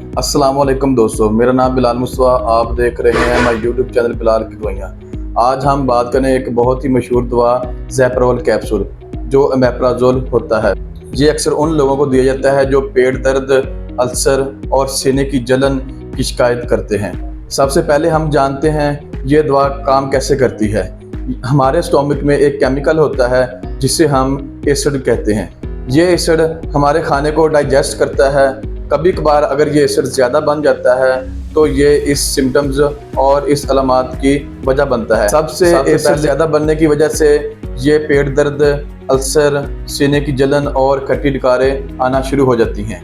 अस्सलाम वालेकुम दोस्तों, मेरा नाम बिलाल मुस्तफ़ा, आप देख रहे हैं हमारे यूट्यूब चैनल बिलाल की दवाइयाँ। आज हम बात करें एक बहुत ही मशहूर दवा ज़ैप्रोल कैप्सूल जो ओमेप्राज़ोल होता है। ये अक्सर उन लोगों को दिया जाता है जो पेट दर्द, अल्सर और सीने की जलन की शिकायत करते हैं। सबसे पहले हम जानते हैं ये दवा काम कैसे करती है। हमारे स्टोमक में एक केमिकल होता है जिसे हम एसिड कहते हैं। ये एसिड हमारे खाने को डाइजेस्ट करता है। कभी कभार अगर ये एसिड ज़्यादा बन जाता है तो ये इस सिम्टम्स और इस अलामात की वजह बनता है। सबसे एसिड ज़्यादा बनने की वजह से ये पेट दर्द, अल्सर, सीने की जलन और खट्टी डकारें आना शुरू हो जाती हैं।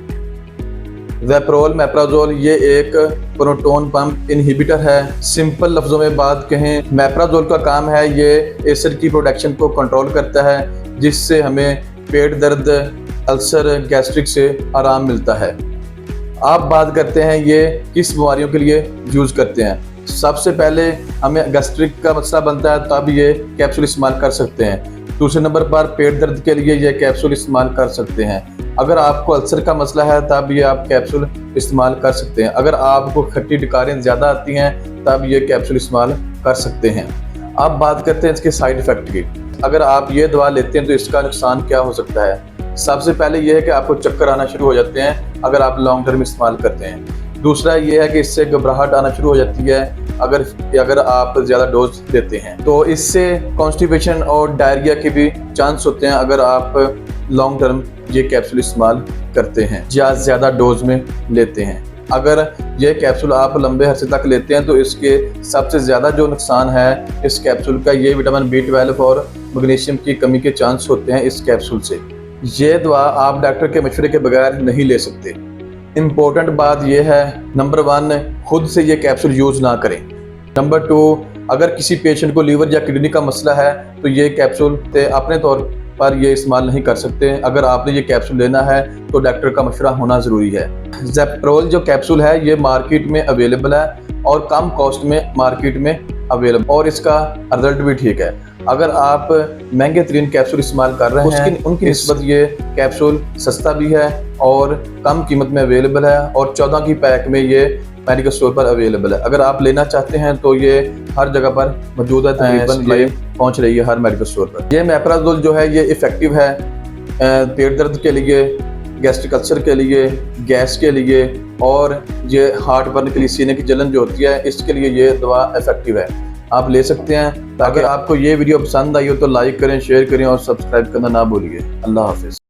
ज़ैप्रोल मेप्राज़ोल ये एक प्रोटोन पंप इनहिबिटर है। सिंपल लफ्ज़ों में बात कहें, मेप्राज़ोल का काम है ये एसिड की प्रोडक्शन को कंट्रोल करता है, जिससे हमें पेट दर्द, अल्सर, गैस्ट्रिक से आराम मिलता है। आप बात करते हैं ये किस बीमारियों के लिए यूज़ करते हैं। सबसे पहले हमें गैस्ट्रिक का मसला बनता है तब ये कैप्सूल इस्तेमाल कर सकते हैं। दूसरे नंबर पर पेट दर्द के लिए ये कैप्सूल इस्तेमाल कर सकते हैं। अगर आपको अल्सर का मसला है तब ये आप कैप्सूल इस्तेमाल कर सकते हैं। अगर आपको खट्टी डकारें ज़्यादा आती हैं तब ये कैप्सूल इस्तेमाल कर सकते हैं। अब बात करते हैं इसके साइड इफ़ेक्ट की। अगर आप ये दवा लेते हैं तो इसका नुकसान क्या हो सकता है। सबसे पहले ये है कि आपको चक्कर आना शुरू हो जाते हैं अगर आप लॉन्ग टर्म इस्तेमाल करते हैं। दूसरा ये है कि इससे घबराहट आना शुरू हो जाती है अगर आप ज़्यादा डोज देते हैं। तो इससे कॉन्स्टिपेशन और डायरिया के भी चांस होते हैं अगर आप लॉन्ग टर्म ये कैप्सूल इस्तेमाल करते हैं या ज़्यादा डोज में लेते हैं। अगर ये कैप्सूल आप लंबे अरसे तक लेते हैं तो इसके सबसे ज़्यादा जो नुकसान है इस कैप्सूल का, ये विटामिन B12 और मैग्नीशियम की कमी के चांस होते हैं इस कैप्सूल से। ये दवा आप डॉक्टर के मशवरे के बगैर नहीं ले सकते। इम्पोर्टेंट बात यह है, नंबर 1, खुद से ये कैप्सूल यूज़ ना करें। नंबर 2, अगर किसी पेशेंट को लीवर या किडनी का मसला है तो ये कैप्सूल अपने तौर पर ये इस्तेमाल नहीं कर सकते। अगर आपने ये कैप्सूल लेना है तो डॉक्टर का मशवरा होना ज़रूरी है। ज़ैप्रोल जो कैप्सूल है ये मार्केट में अवेलेबल है और कम कॉस्ट में मार्केट में अवेलेबल, और इसका रिजल्ट भी ठीक है। अगर आप महंगे तरीन कैप्सूल इस्तेमाल कर रहे हैं उनकी निस्बत ये कैप्सूल सस्ता भी है और कम कीमत में अवेलेबल है, और 14 की पैक में ये मेडिकल स्टोर पर अवेलेबल है। अगर आप लेना चाहते हैं तो ये हर जगह पर मौजूद है, तकरीबन ये पहुंच रही है हर मेडिकल स्टोर पर। ये मेप्राज़ोल जो है ये इफ़ेक्टिव है पेट दर्द के लिए, गैस्ट्रिक अल्सर के लिए, गैस के लिए, और ये हार्ट बर्न के लिए, सीने की जलन जो होती है इसके लिए ये दवा इफ़ेक्टिव है। आप ले सकते हैं। अगर आपको ये वीडियो पसंद आई हो तो लाइक करें, शेयर करें और सब्सक्राइब करना ना भूलिए। अल्लाह हाफिज़।